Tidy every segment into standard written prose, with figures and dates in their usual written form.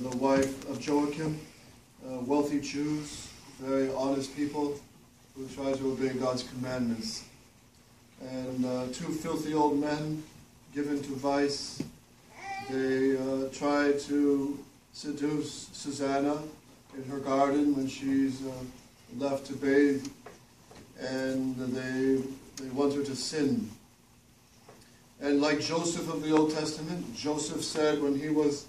the wife of Joachim, wealthy Jews, very honest people who try to obey God's commandments. And two filthy old men given to vice, they try to seduce Sussanna in her garden when she's left to bathe, and they want her to sin. And like Joseph of the Old Testament, Joseph said when he was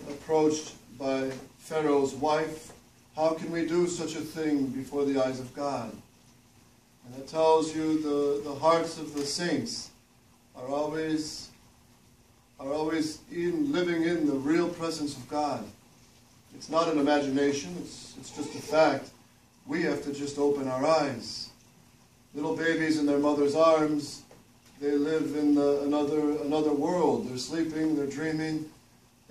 approached by Pharaoh's wife, "How can we do such a thing before the eyes of God?" And that tells you the hearts of the saints are always living in the real presence of God. It's not an imagination, it's just a fact. We have to just open our eyes. Little babies in their mother's arms, they live in another world. They're sleeping, they're dreaming,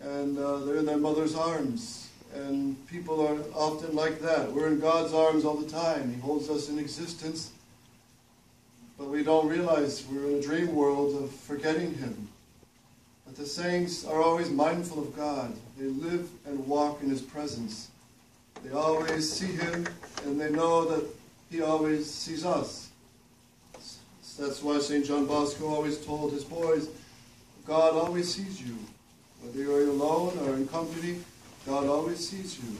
and they're in their mother's arms. And people are often like that. We're in God's arms all the time. He holds us in existence, but we don't realize we're in a dream world of forgetting Him. But the saints are always mindful of God. They live and walk in His presence. They always see Him, and they know that He always sees us. That's why St. John Bosco always told his boys, God always sees you. Whether you're alone or in company, God always sees you.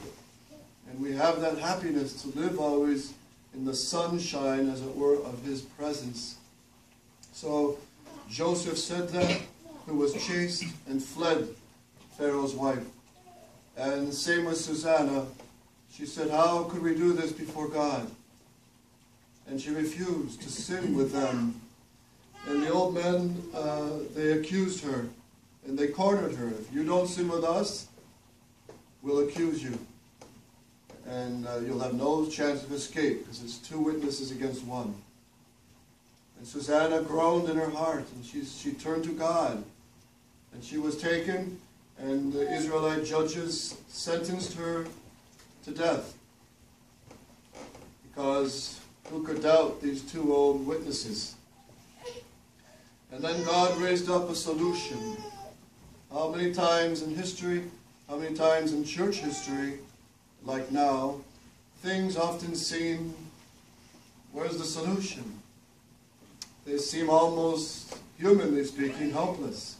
And we have that happiness to live always in the sunshine, as it were, of His presence. So Joseph said that, who was chaste and fled Pharaoh's wife. And the same with Sussanna. She said, "How could we do this before God?" And she refused to sin with them. And the old men, they accused her, and they cornered her. "If you don't sin with us, we'll accuse you. And you'll have no chance of escape, because it's two witnesses against one." And Sussanna groaned in her heart, and she turned to God. And she was taken, and the Israelite judges sentenced her to death. Because who could doubt these two old witnesses? And then God raised up a solution. How many times in history, how many times in church history, like now, things often seem, where's the solution? They seem almost, humanly speaking, helpless.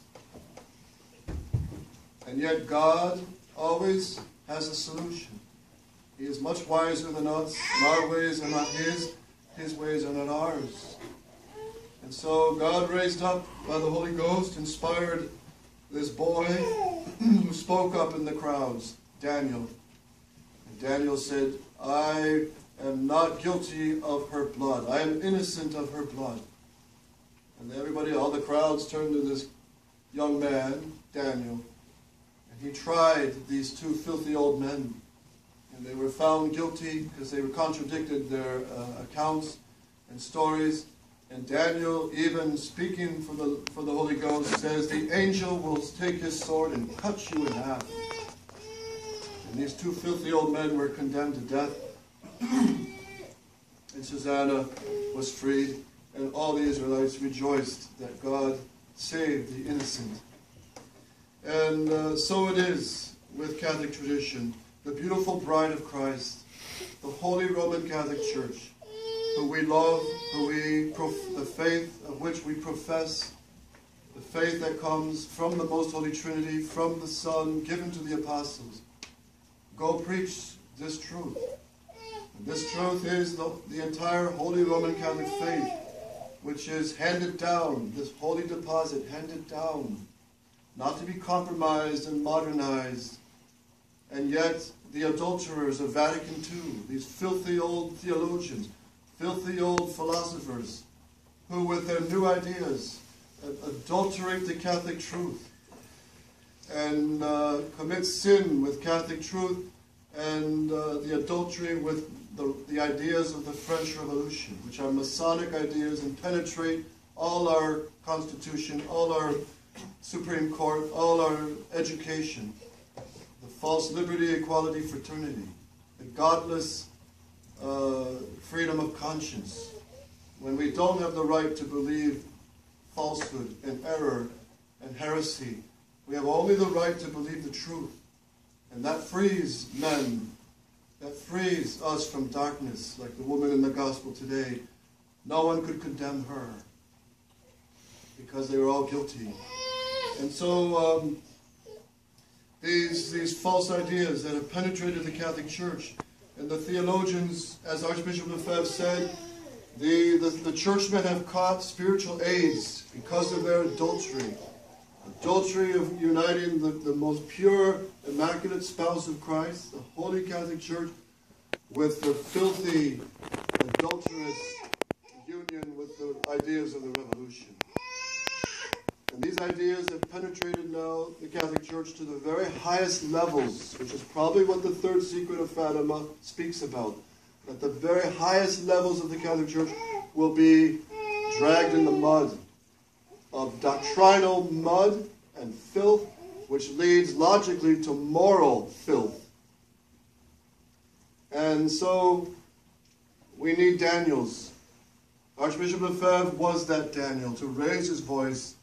And yet God always has a solution. He is much wiser than us, and our ways are not His ways are not ours. And so God raised up by the Holy Ghost, inspired this boy who spoke up in the crowds, Daniel. And Daniel said, "I am not guilty of her blood. I am innocent of her blood." And everybody, all the crowds turned to this young man, Daniel. And he tried these two filthy old men. And they were found guilty because they contradicted their accounts and stories. And Daniel, even speaking for the Holy Ghost, says, "The angel will take his sword and cut you in half." And these two filthy old men were condemned to death. And Sussanna was freed, and all the Israelites rejoiced that God saved the innocent. And so it is with Catholic tradition. The beautiful bride of Christ, the Holy Roman Catholic Church, who we love, the faith of which we profess, the faith that comes from the Most Holy Trinity, from the Son, given to the apostles. Go preach this truth. And this truth is the entire Holy Roman Catholic faith, which is handed down, this holy deposit handed down, not to be compromised and modernized. And yet, the adulterers of Vatican II, these filthy old theologians, filthy old philosophers, who with their new ideas adulterate the Catholic truth and commit sin with Catholic truth and the adultery with the ideas of the French Revolution, which are Masonic ideas and penetrate all our Constitution, all our Supreme Court, all our education. The false liberty, equality, fraternity, the godless freedom of conscience, when we don't have the right to believe falsehood and error and heresy We have only the right to believe the truth. And that frees men. That frees us from darkness, like the woman in the gospel today. No one could condemn her because they were all guilty. And so these false ideas that have penetrated the Catholic Church, and the theologians, as Archbishop Lefebvre said, the churchmen have caught spiritual AIDS because of their adultery. Adultery of uniting the most pure, immaculate spouse of Christ, the Holy Catholic Church, with the filthy, adulterous union with the ideas of the Revolution. And these ideas have penetrated now the Catholic Church to the very highest levels, which is probably what the third secret of Fatima speaks about. That the very highest levels of the Catholic Church will be dragged in the mud of doctrinal mud and filth, which leads logically to moral filth. And so we need Daniels. Archbishop Lefebvre was that Daniel, to raise his voice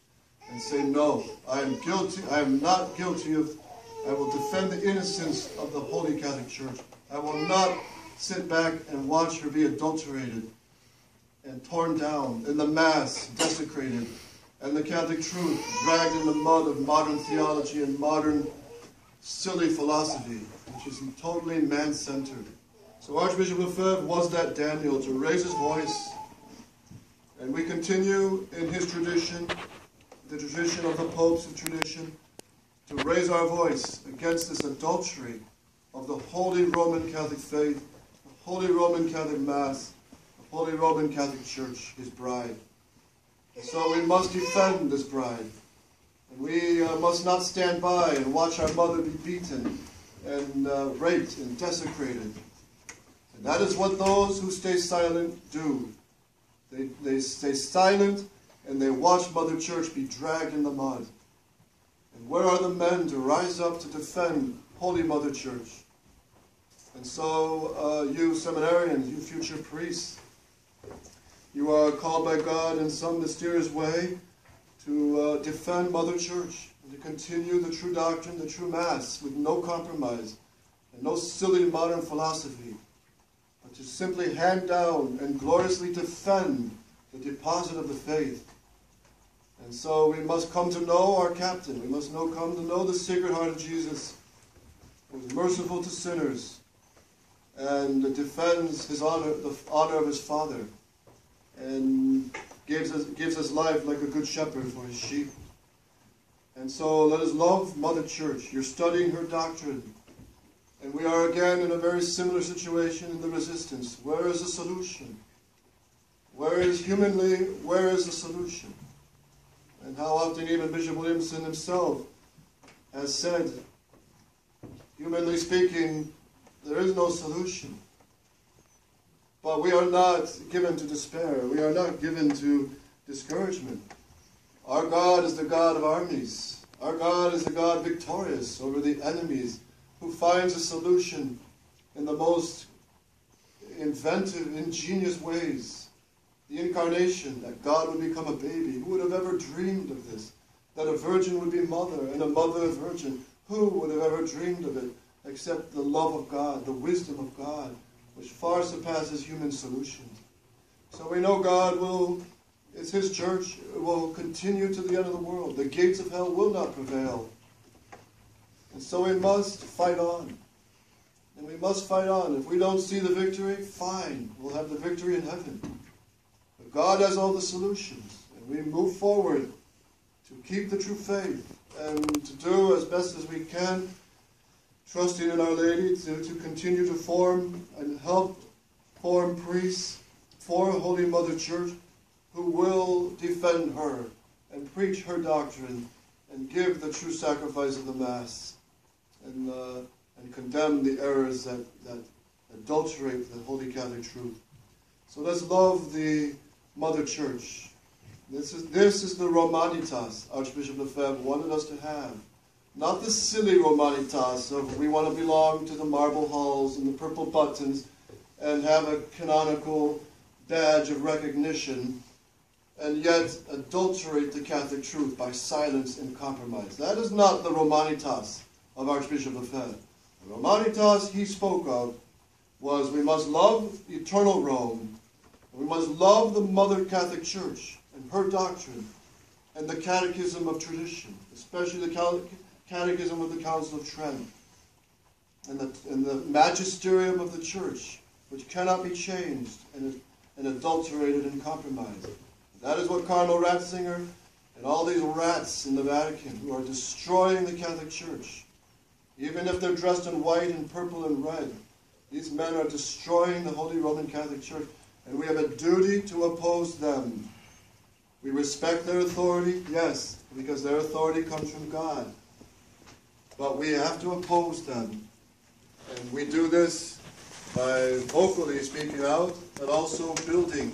and say, no, I am guilty, I am not guilty of, I will defend the innocence of the Holy Catholic Church. I will not sit back and watch her be adulterated and torn down, and the Mass desecrated, and the Catholic truth dragged in the mud of modern theology and modern silly philosophy, which is totally man-centered. So Archbishop Lefebvre was that Daniel, to raise his voice, and we continue in his tradition, the tradition of the popes of tradition, to raise our voice against this adultery of the Holy Roman Catholic faith, the Holy Roman Catholic Mass, the Holy Roman Catholic Church, his bride. And so we must defend this bride. And we must not stand by and watch our mother be beaten and raped and desecrated. And that is what those who stay silent do. They stay silent and they watch Mother Church be dragged in the mud. And where are the men to rise up to defend Holy Mother Church? And so you seminarians, you future priests, you are called by God in some mysterious way to defend Mother Church and to continue the true doctrine, the true Mass, with no compromise and no silly modern philosophy, but to simply hand down and gloriously defend the deposit of the faith. And so we must come to know our captain. We must come to know the Sacred Heart of Jesus, who is merciful to sinners and defends his honor, the honor of his Father, and gives us life like a good shepherd for his sheep. And so let us love Mother Church. You're studying her doctrine. And we are again in a very similar situation in the resistance. Where is the solution? Where is the solution? And how often even Bishop Williamson himself has said, humanly speaking, there is no solution. But we are not given to despair. We are not given to discouragement. Our God is the God of armies. Our God is the God victorious over the enemies, who finds a solution in the most inventive, ingenious ways. The incarnation, that God would become a baby. Who would have ever dreamed of this? That a virgin would be mother, and a mother a virgin. Who would have ever dreamed of it, except the love of God, the wisdom of God, which far surpasses human solutions. So we know God it's his church, it will continue to the end of the world. The gates of hell will not prevail. And so we must fight on. And we must fight on. If we don't see the victory, fine, we'll have the victory in heaven. But God has all the solutions. And we move forward to keep the true faith and to do as best as we can, trusting in Our Lady to continue to form and help form priests for Holy Mother Church who will defend her and preach her doctrine and give the true sacrifice of the Mass and condemn the errors that adulterate the Holy Catholic truth. So let's love the Mother Church. This is the Romanitas Archbishop Lefebvre wanted us to have. Not the silly Romanitas of we want to belong to the marble halls and the purple buttons and have a canonical badge of recognition, and yet adulterate the Catholic truth by silence and compromise. That is not the Romanitas of Archbishop Lefebvre. The Romanitas he spoke of was we must love eternal Rome, and we must love the Mother Catholic Church and her doctrine and the catechism of tradition, especially the catechism of the Council of Trent, and the magisterium of the Church, which cannot be changed and adulterated and compromised. That is what Cardinal Ratzinger and all these rats in the Vatican who are destroying the Catholic Church, even if they're dressed in white and purple and red, these men are destroying the Holy Roman Catholic Church, and we have a duty to oppose them. We respect their authority, yes, because their authority comes from God. But we have to oppose them. And we do this by vocally speaking out, but also building.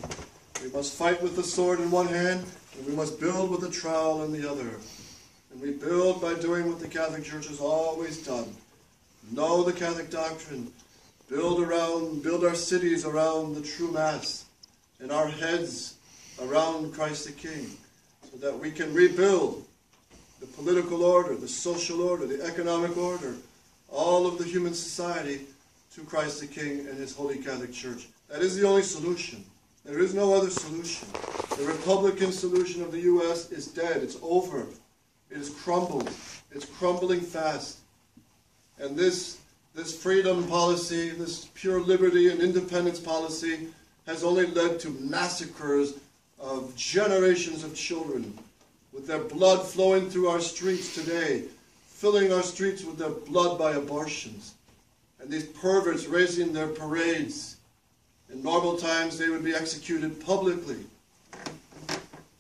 We must fight with the sword in one hand, and we must build with the trowel in the other. And we build by doing what the Catholic Church has always done. Know the Catholic doctrine. Build our cities around the true Mass, and our heads around Christ the King, so that we can rebuild the political order, the social order, the economic order, all of the human society to Christ the King and His Holy Catholic Church. That is the only solution. There is no other solution. The Republican solution of the U.S. is dead. It's over. It has crumbled. It's crumbling fast. And this freedom policy, this pure liberty and independence policy, has only led to massacres of generations of children, with their blood flowing through our streets today, filling our streets with their blood by abortions. And these perverts raising their parades. In normal times, they would be executed publicly.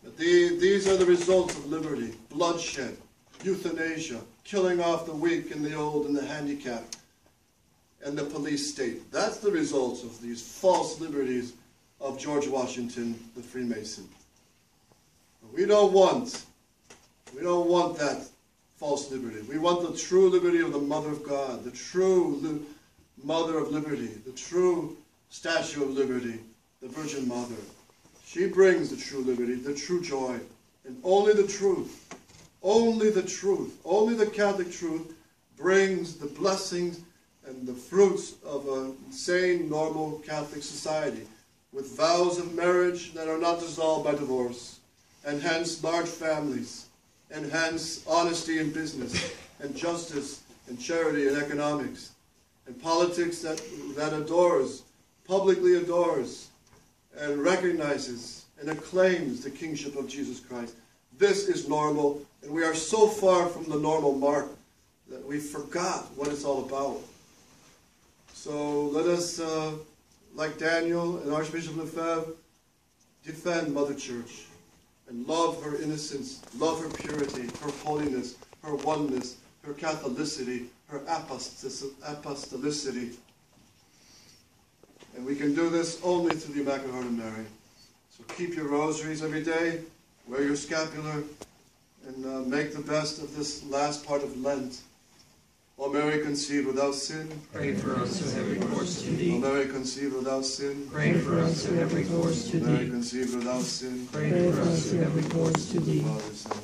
But these are the results of liberty: bloodshed, euthanasia, killing off the weak and the old and the handicapped, and the police state. That's the results of these false liberties of George Washington, the Freemason. We don't want that false liberty. We want the true liberty of the Mother of God, the true Mother of Liberty, the true Statue of Liberty, the Virgin Mother. She brings the true liberty, the true joy, and only the truth, only the truth, only the Catholic truth brings the blessings and the fruits of a sane, normal Catholic society, with vows of marriage that are not dissolved by divorce, and hence large families, and hence honesty in business, and justice, and charity in economics, and politics that adores, publicly adores, and recognizes and acclaims the kingship of Jesus Christ. This is normal, and we are so far from the normal mark that we forgot what it's all about. So let us, like Daniel and Archbishop Lefebvre, defend Mother Church and love her innocence, love her purity, her holiness, her oneness, her Catholicity, her apostolicity. And we can do this only through the Immaculate Heart of Mary. So keep your rosaries every day, wear your scapular, and make the best of this last part of Lent. O Mary conceived without sin, pray for us who have recourse to Thee. O Mary conceived without sin, pray for us who have recourse to O Mary Thee. conceived without sin, Pray for us who have recourse to Thee. Father, Son,